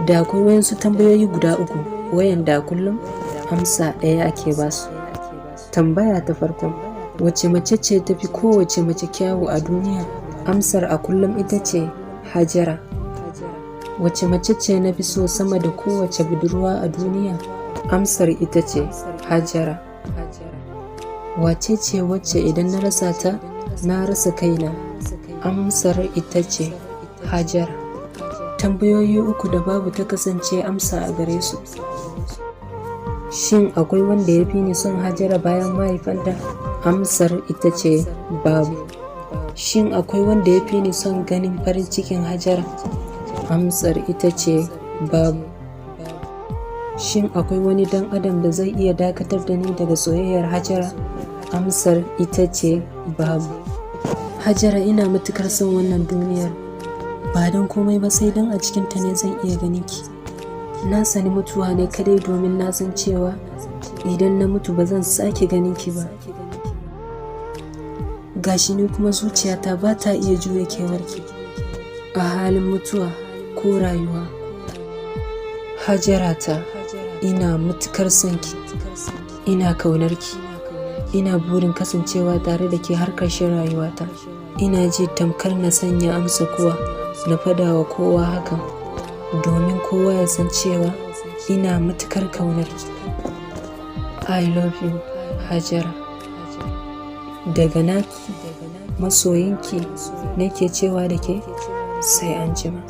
Da akwai wayansu tambayoyi guda uku wayanda kullum amsa ɗaya ake basu. Tambaya ta farko, wace mace ce tafi kowace mace kyawu a duniya? Amsar a kullum ita ce Hajara. Wace mace ce na fi so sama da kowace budurwa a duniya? Amsar ita ce Hajara. Wace ce wacce idan na rasa ta, na rasa kaina? Amsar ita ce Hajara. Tambayoyi uku da babu ta kasance amsa a gare su. Shin akwai wanda ya fi ni son Hajara bayan mahaifanta? Amsar ita ce babu. Shin akwai wanda ya fi ni son ganin farin cikin Hajara? Amsar ita ce babu. Shin akwai wani dan adam da zai iya dakatar da ni daga soyayyar Hajara? Amsar ita ce babu. Hajara, ina matukar son wannan duniyar, ba don komai ba sai don a cikinta ne zan iya ganin ki. Na sani mutuwa ne kadai domin na san cewa idan na mutu ba zan sake ganin ki ba. Gashi ni kuma zuciyata ba ta iya jure kewarki a halin mutuwa ko rayuwa. Hajara ta, ina matukar son ki, ina kaunar ki, ina burin kasancewa tare da ke har ƙarshen rayuwata. Ina ji tamkar na sanya amsa kuwa na fada wa kowa hakan, domin kowa ya san cewa ina matukar kaunar ki. I love you, Hajara. Daga naki masoyinki nake cewa da ke sai anjima.